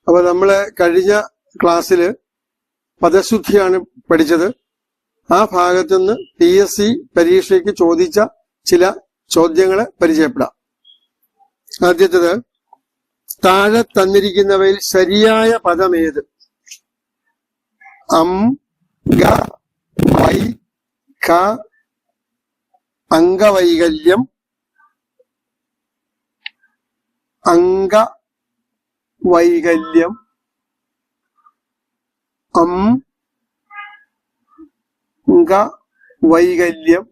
അപ്പൊ നമ്മള് കഴിഞ്ഞ ക്ലാസ്സില് പദശുദ്ധിയാണ് പഠിച്ചത്. ആ ഭാഗത്തുനിന്ന് PSC പരീക്ഷയ്ക്ക് ചോദിച്ച ചില ചോദ്യങ്ങളെ പരിചയപ്പെടാം. ആദ്യത്തേത്, താഴെ തന്നിരിക്കുന്നവയിൽ ശരിയായ പദം ഏത്? അം, ഗ, വൈ, ക, അംഗവൈകല്യം, അംഗവൈകല്യം, അം, ഗ, വൈകല്യം,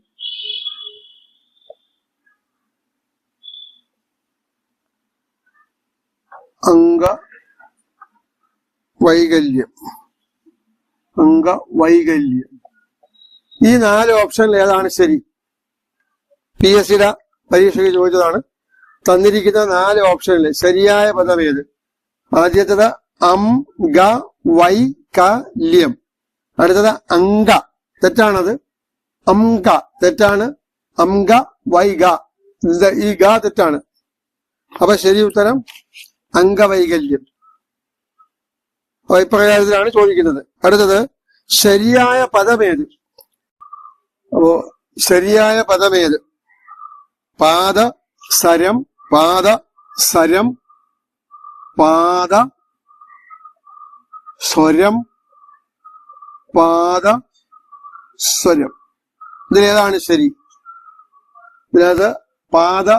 അംഗവൈകല്യം, അംഗവൈകല്യം. ഈ 4 ഓപ്ഷനിൽ ഏതാണ് ശരി? PSCയുടെ പരീക്ഷയ്ക്ക് ചോദിച്ചതാണ്. തന്നിരിക്കുന്ന 4 ഓപ്ഷനിൽ ശരിയായ പദം ഏത്? ആദ്യത്തേത് അം, ഗ, വൈ, ക, ല്യം. അടുത്തത് അംഗ, തെറ്റാണത്. അംഗ തെറ്റാണ്. അംഗ, വൈ, ഗ, ഈ ഗ തെറ്റാണ്. അപ്പൊ ശരി ഉത്തരം അംഗവൈകല്യം. ഇപ്രകാരത്തിലാണ് ചോദിക്കുന്നത്. അടുത്തത്, ശരിയായ പദമേത്? അപ്പോ ശരിയായ പദമേത്? പാദ സരം, പാദ സരം, പാദ സ്വരം, പാദ സ്വരം. ഇതിലേതാണ് ശരി? ഇതിനകത്ത് പാദ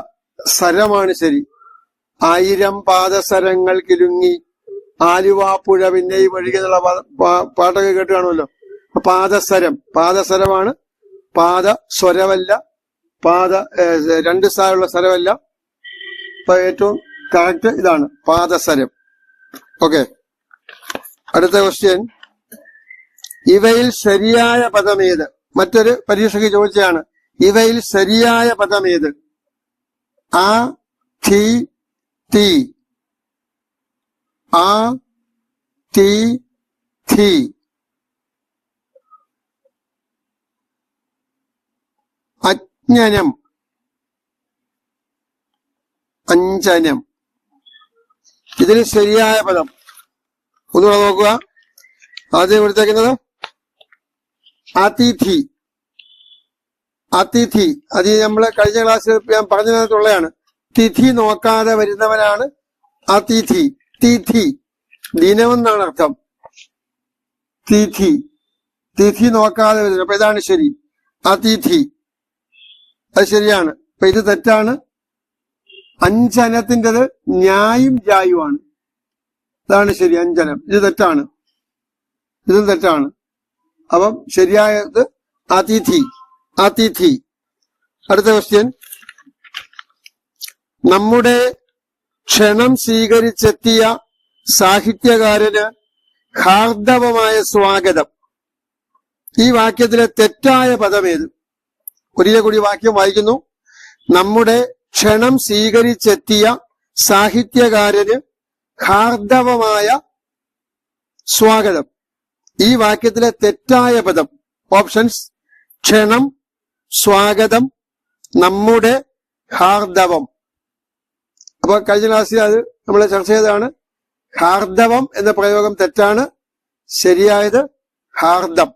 സരമാണ് ശരി. 1000 പാദസരങ്ങൾ കിലുങ്ങി ആലുവാപ്പുഴ പിന്നെ ഈ വഴികെന്നുള്ള പാട്ടൊക്കെ കേട്ട് കാണുമല്ലോ. പാദസരം, പാദസരമാണ്. പാദ സ്വരമല്ല, പാദ 2 സ്ഥാനമുള്ള സ്വരമല്ല. അപ്പൊ ഏറ്റവും കറക്റ്റ് ഇതാണ്, പാദസരം. ഓക്കെ, അടുത്ത ക്വസ്റ്റ്യൻ, ഇവയിൽ ശരിയായ പദമേത്? മറ്റൊരു പരീക്ഷയ്ക്ക് ചോദിച്ചതാണ്. ഇവയിൽ ശരിയായ പദമേത്? ആ, തി, തി, ആ, തി, ഥി, അജ്ഞനം, അഞ്ജനം. ഇതിന് ശരിയായ പദം ഒന്നുകൂടെ നോക്കുക. ആദ്യം കൊടുത്തേക്കുന്നത് അതിഥി, അതിഥി. അത് നമ്മള് കഴിഞ്ഞ ക്ലാസ്സിൽ ഞാൻ പറഞ്ഞതിനകത്തുള്ളതാണ്. തിഥി നോക്കാതെ വരുന്നവനാണ് അതിഥി. തിഥി ദിനമെന്നാണ് അർത്ഥം. തിഥി, തിഥി നോക്കാതെ വരുന്നത്. അപ്പൊ ഇതാണ് ശരി, അതിഥി. അത് ശരിയാണ്. അപ്പൊ ഇത് തെറ്റാണ്. അഞ്ജനത്തിൻ്റെത് ന്യായും ജായുമാണ്. ഇതാണ് ശരി, അഞ്ജനം. ഇത് തെറ്റാണ്, ഇതും തെറ്റാണ്. അപ്പം ശരിയായത് അതിഥി, അതിഥി. അടുത്ത ക്വസ്റ്റ്യൻ, നമ്മുടെ ക്ഷണം സ്വീകരിച്ചെത്തിയ സാഹിത്യകാരന് ഹാർദവമായ സ്വാഗതം. ഈ വാക്യത്തിലെ തെറ്റായ പദമേത്? ഒരിക്കൽ കൂടി വാക്യം വായിക്കുന്നു. നമ്മുടെ ക്ഷണം സ്വീകരിച്ചെത്തിയ സാഹിത്യകാരന് ഹാർദവമായ സ്വാഗതം. ഈ വാക്യത്തിലെ തെറ്റായ പദം ഓപ്ഷൻസ്: ക്ഷണം, സ്വാഗതം, നമ്മുടെ, ഹാർദവം. അപ്പൊ കഴിഞ്ഞ ക്ലാസ്സിൽ അത് നമ്മൾ ചർച്ച ചെയ്തതാണ്. ഹാർദവം എന്ന പ്രയോഗം തെറ്റാണ്. ശരിയായത് ഹാർദം,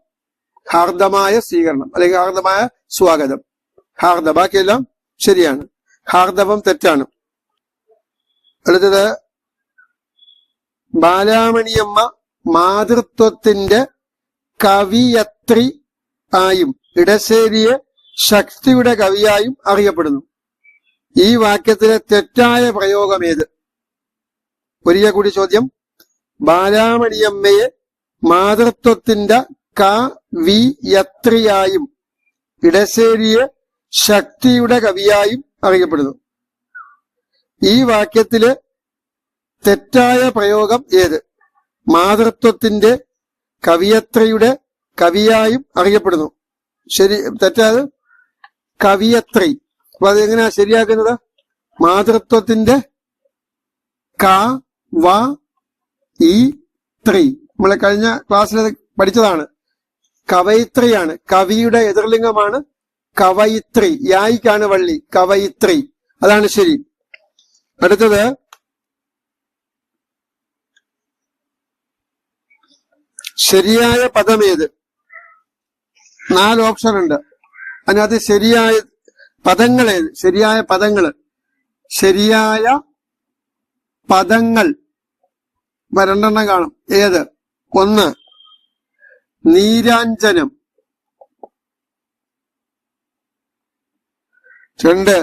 ഹാർദമായ സ്വീകരണം അല്ലെങ്കിൽ ഹാർദമായ സ്വാഗതം. ഹാർദം, ബാക്കിയെല്ലാം ശരിയാണ്. ഹാർദവം തെറ്റാണ്. അടുത്തത്, ബാലാമണിയമ്മ മാതൃത്വത്തിന്റെ കവിയത്രി ആയും ഇടശ്ശേരിയെ ശക്തിയുടെ കവിയായും അറിയപ്പെടുന്നു. ഈ വാക്യത്തിലെ തെറ്റായ പ്രയോഗം ഏത്? ഒരിക്കൽ കൂടി ചോദ്യം. ബാലാമണിയമ്മയെ മാതൃത്വത്തിന്റെ കവിയത്രിയായും ഇടശ്ശേരിയെ ശക്തിയുടെ കവിയായും അറിയപ്പെടുന്നു. ഈ വാക്യത്തിലെ തെറ്റായ പ്രയോഗം ഏത്? മാതൃത്വത്തിന്റെ കവിയത്രിയുടെ കവിയായും അറിയപ്പെടുന്നു. ശരി, തെറ്റായത് കവിയത്രി. അപ്പൊ അതെങ്ങനെയാ ശരിയാക്കുന്നത്? മാതൃത്വത്തിന്റെ ക വ ഈ ത്രി. നമ്മളെ കഴിഞ്ഞ ക്ലാസ്സിൽ പഠിച്ചതാണ്. കവയിത്രിയാണ്, കവിയുടെ എതിർലിംഗമാണ് കവയിത്രി. യായിക്കാണ് വള്ളി, കവയിത്രി. അതാണ് ശരി. അടുത്തത്, ശരിയായ പദം ഏത്? 4 ഓപ്ഷൻ ഉണ്ട്. അതിനകത്ത് ശരിയായ പദങ്ങൾ ഏത്? ശരിയായ പദങ്ങള്, ശരിയായ പദങ്ങൾ 2 കാണും. ഏത്? 1 നീരാഞ്ജനം, 2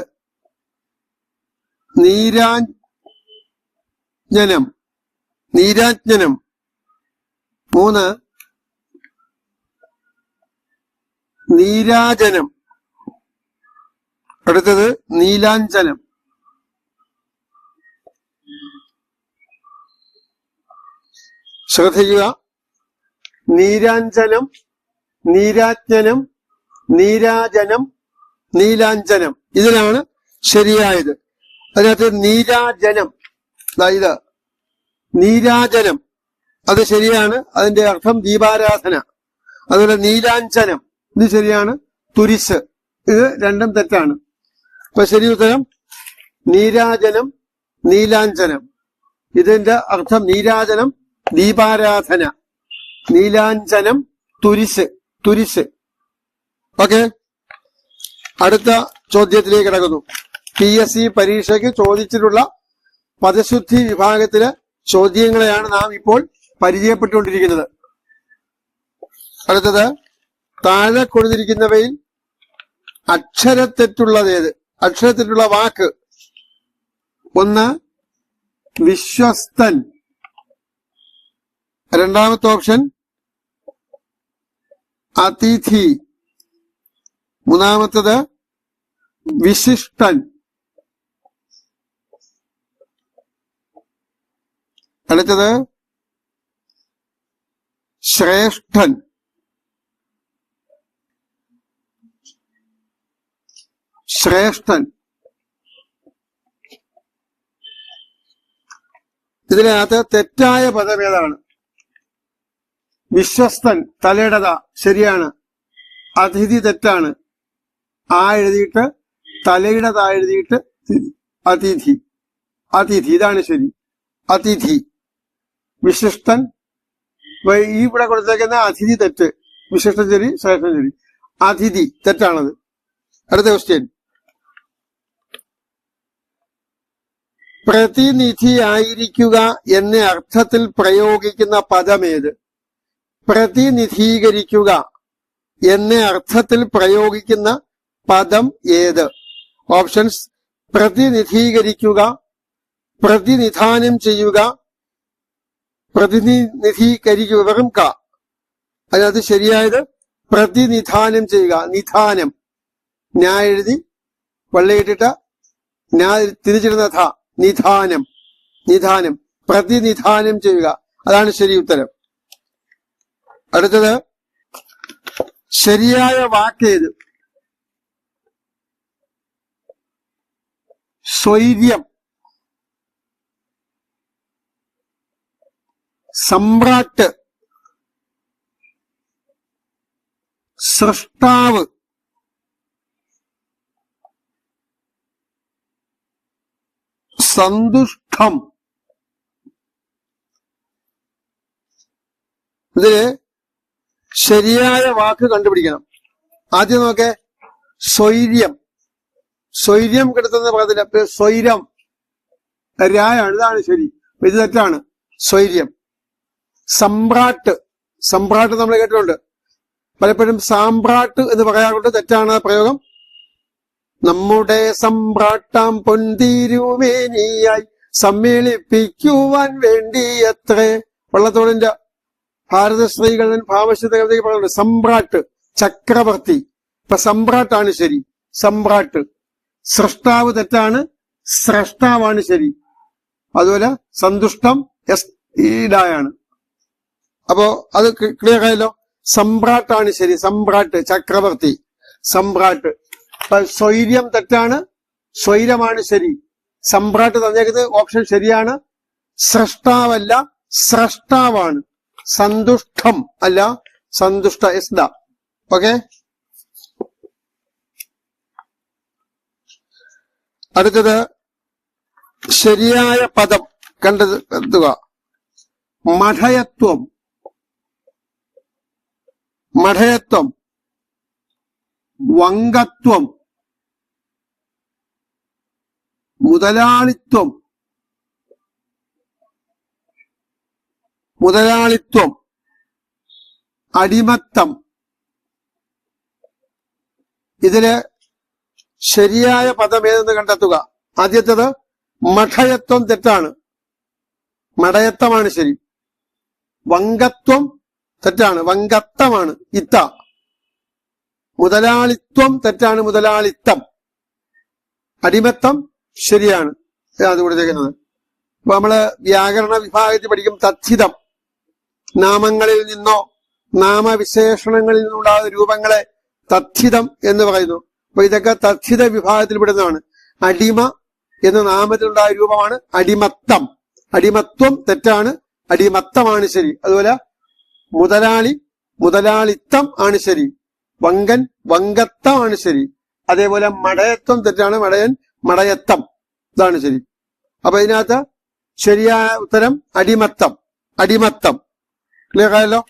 നീരാഞ്ജനം, 3 നീരാജനം, അടുത്തത് നീലാഞ്ജനം. ശ്രദ്ധിക്കുക, നീരാഞ്ജനം, നീരാജ്ഞനം, നീരാജനം, നീലാഞ്ജനം, ഇതിലാണ് ശരിയായത്. അതിനകത്ത് നീരാജനം, ഇത് നീരാജനം, അത് ശരിയാണ്, അതിന്റെ അർത്ഥം ദീപാരാധന. അതുപോലെ നീലാഞ്ജനം, ഇത് ശരിയാണ്, തുരിശ്. ഇത് രണ്ടും തെറ്റാണ്. അപ്പൊ ശരി ഉത്തരം നീരാജനം, നീലാഞ്ജനം. ഇതിന്റെ അർത്ഥം നീരാജനം ദീപാരാധന, നീലാഞ്ജനം തുരിശ്, തുരിശ്. ഓക്കെ, അടുത്ത ചോദ്യത്തിലേക്ക് കിടക്കുന്നു. PSC പരീക്ഷയ്ക്ക് ചോദിച്ചിട്ടുള്ള പദശുദ്ധി വിഭാഗത്തിലെ ചോദ്യങ്ങളെയാണ് നാം ഇപ്പോൾ പരിചയപ്പെട്ടുകൊണ്ടിരിക്കുന്നത്. അടുത്തത്, താഴെ കൊടുത്തിരിക്കുന്നവയിൽ അക്ഷരത്തെറ്റുള്ളതേത്? അക്ഷരത്തെറ്റുള്ള വാക്ക്. 1 വിശ്വസ്തൻ, രണ്ടാമത്തെ ഓപ്ഷൻ അതിഥി, മൂന്നാമത്തത് വിശിഷ്ടൻ, അടുത്തത് ശ്രേഷ്ഠൻ, ശ്രേഷ്ഠൻ. ഇതിനകത്ത് തെറ്റായ പദം ഏതാണ്? വിശ്വസ്തൻ, തലയിടത, ശരിയാണ്. അതിഥി തെറ്റാണ്. ആ എഴുതിയിട്ട് തലയിടത എഴുതിയിട്ട് അതിഥി, അതിഥി, ഇതാണ് ശരി. അതിഥി. വിശിഷ്ടൻ, ഈ ഇവിടെ കൊടുത്തേക്കുന്ന അതിഥി തെറ്റ്, വിശിഷ്ടൻ ശരി, ശ്രേഷ്ഠൻ ശരി. അതിഥി തെറ്റാണത്. അടുത്ത ക്വസ്റ്റ്യൻ, പ്രതിനിധിയായിരിക്കുക എന്ന അർത്ഥത്തിൽ പ്രയോഗിക്കുന്ന പദമേത്? പ്രതിനിധീകരിക്കുക എന്ന അർത്ഥത്തിൽ പ്രയോഗിക്കുന്ന പദം ഏത്? ഓപ്ഷൻസ്: പ്രതിനിധീകരിക്കുക, പ്രതിനിധാനം ചെയ്യുക, പ്രതിനിധീകരിക്കുക, വെറും ക. അതിനകത്ത് ശരിയായത് പ്രതിനിധാനം ചെയ്യുക. നിധാനം, ഞാൻ എഴുതി വെള്ളയിട്ടിട്ട് ഞാൻ തിരിച്ചിടുന്ന ധ, നിധാനം, നിധാനം, പ്രതിനിധാനം ചെയ്യുക, അതാണ് ശരി ഉത്തരം. അടുത്തത്, ശരിയായ വാക്കേത്? സ്വൈര്യം, സമ്രാട്ട്, സൃഷ്ടാവ്, സന്തുഷ്ടം. ഇതില് ശരിയായ വാക്ക് കണ്ടുപിടിക്കണം. ആദ്യം നോക്കേ, സ്വൈര്യം. സ്വൈര്യം കിടത്തുന്ന പദത്തില് സ്വൈരം രായാണ്, ഇതാണ് ശരി. ഇത് തെറ്റാണ്. സ്വൈര്യം. സമ്രാട്ട്, സമ്രാട്ട് നമ്മൾ കേട്ടിട്ടുണ്ട്. പലപ്പോഴും സാമ്രാട്ട് എന്ന് പറയാറുണ്ട്, തെറ്റാണ് പ്രയോഗം. നമ്മുടെ സമ്രാട്ടാം പൊൻതിരുമേനിയായി സമ്മേളിപ്പിക്കുവാൻ വേണ്ടി എത്രേ. വള്ളത്തോളിന്റെ ഭാരത സ്ത്രീകളിൽ ഭാവശുദ്ധ കവിതയ്ക്ക് പറയുന്നുണ്ട് സമ്രാട്ട്, ചക്രവർത്തി. ഇപ്പൊ സമ്രാട്ടാണ് ശരി, സമ്രാട്ട്. സൃഷ്ടാവ് തെറ്റാണ്, സ്രഷ്ടാവാണ് ശരി. അതുപോലെ സന്തുഷ്ടം ഈടായാണ്. അപ്പോ അത് ക്ലിയർ ആയല്ലോ. സമ്രാട്ടാണ് ശരി, സമ്രാട്ട്, ചക്രവർത്തി, സമ്രാട്ട്. സ്വൈര്യം തെറ്റാണ്, സ്വൈരമാണ് ശരി. സമ്രാട്ട് തന്നേക്കുന്നത് ഓപ്ഷൻ ശരിയാണ്. സൃഷ്ടാവല്ല, സ്രഷ്ടാവാണ്. സന്തുഷ്ടം അല്ല, സന്തുഷ്ട. എസ്ഡ. ഓക്കെ, അടുത്തത് ശരിയായ പദം കണ്ടെത്തുക. മഠയത്വം, മഠയത്വം, വങ്കത്വം, മുതലാളിത്വം, മുതലാളിത്വം, അടിമത്തം. ഇതില് ശരിയായ പദം ഏതെന്ന് കണ്ടെത്തുക. ആദ്യത്തേത് മഠയത്വം തെറ്റാണ്, മഠയത്വമാണ് ശരി. വങ്കത്വം തെറ്റാണ്, വങ്കത്തമാണ് ഇത്ത. മുതലാളിത്വം തെറ്റാണ്, മുതലാളിത്തം. അടിമത്തം ശരിയാണ്. അത് കൊടുത്തേക്കുന്നത്. അപ്പൊ നമ്മള് വ്യാകരണ വിഭാഗത്തിൽ പഠിക്കും തദ്ധിതം. നാമങ്ങളിൽ നിന്നോ നാമവിശേഷണങ്ങളിൽ നിന്നുണ്ടാകുന്ന രൂപങ്ങളെ തദ്ധിതം എന്ന് പറയുന്നു. അപ്പൊ ഇതൊക്കെ തദ്ധിത വിഭാഗത്തിൽ പെടുന്നതാണ്. അടിമ എന്ന നാമത്തിലുണ്ടായ രൂപമാണ് അടിമത്തം. അടിമത്വം തെറ്റാണ്, അടിമത്തമാണ് ശരി. അതുപോലെ മുതലാളി, മുതലാളിത്തം ആണ് ശരി. വങ്കൻ, വങ്കത്തമാണ് ശരി. അതേപോലെ മടയത്വം തെറ്റാണ്, മടയൻ, മടയത്തം, ഇതാണ് ശരി. അപ്പൊ ഇതിനകത്ത് ശരിയായ ഉത്തരം അടിമത്തം. അടിമത്തം. ക്ലിയർ ആയല്ലോ?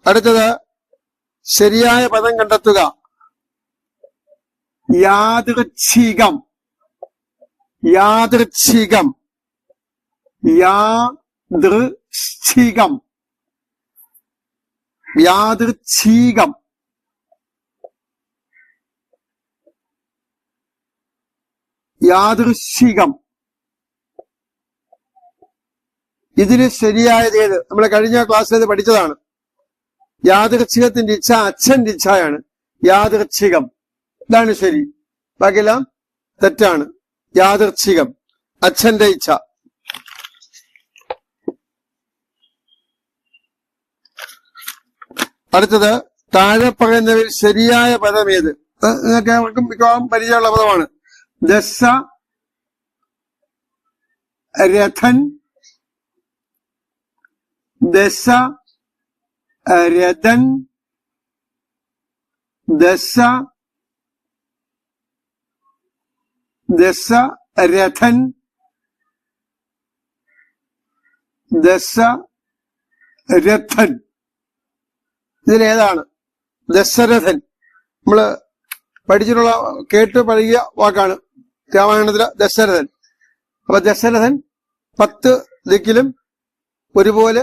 അടുത്തത് ശരിയായ പദം കണ്ടെത്തുക. യാദൃച്ഛികം, യാദൃച്ഛികം, യാദൃച്ഛികം, യാദൃച്ഛികം, യാദൃശ്ചികം. ഇതിന് ശരിയായത് ഏത്? നമ്മളെ കഴിഞ്ഞ ക്ലാസ്സിൽ പഠിച്ചതാണ്. യാദൃച്ഛികത്തിന്റെ ഇച്ഛ അച്ഛന്റെ ഇച്ഛയാണ്. യാദൃച്ഛികം, ഇതാണ് ശരി. ബാക്കിയെല്ലാം തെറ്റാണ്. യാദൃച്ഛികം, അച്ഛന്റെ ഇച്ഛ. അടുത്തത് താഴെ പറയുന്നവരിൽ ശരിയായ പദം ഏത്? നിങ്ങൾക്ക് അവർക്കും മിക്കവാറും പരിചയമുള്ള പദമാണ്. ദശ രഥൻ, ദശ രഥൻ, ദശ രഥൻ, ദശരഥൻ. ഇതിലേതാണ്? ദശരഥൻ. നമ്മള് പഠിച്ചിട്ടുള്ള, കേട്ട് പഴകിയ വാക്കാണ്. രാമായണത്തിലെ ദശരഥൻ. അപ്പൊ ദശരഥൻ 10 ദിക്കിലും ഒരുപോലെ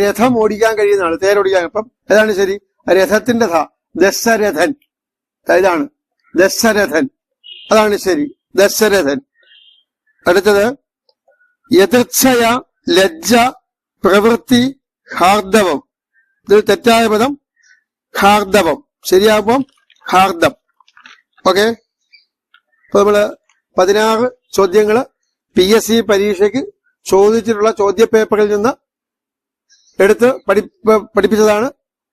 രഥം ഓടിക്കാൻ കഴിയുന്നതാണ്, തേരോടിക്കാൻ. അപ്പം ഏതാണ് ശരി? രഥത്തിന്റെ ധ, ദശരഥൻ. ഇതാണ് ദശരഥൻ, അതാണ് ശരി, ദശരഥൻ. അടുത്തത് യഥച്ഛയ, ലജ്ജ, പ്രവൃത്തി, ഹാർദവം. ഇതിൽ തെറ്റായ പദം ഹാർദവം. ശരിയാകുമ്പം ഹാർദം. ഓക്കെ. അപ്പൊ നമ്മള് 16 ചോദ്യങ്ങള് PSC പരീക്ഷയ്ക്ക് ചോദിച്ചിട്ടുള്ള ചോദ്യപേപ്പറിൽ നിന്ന് എടുത്ത് പഠിപ്പിച്ചതാണ്.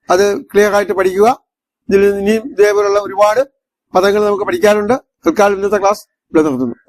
അത് ക്ലിയർ ആയിട്ട് പഠിക്കുക. ഇതിൽ ഇനിയും ഇതേപോലുള്ള ഒരുപാട് പദങ്ങൾ നമുക്ക് പഠിക്കാനുണ്ട്. തൽക്കാലം ഇന്നത്തെ ക്ലാസ് ഇവിടെ നിർത്തുന്നു. ഓക്കെ.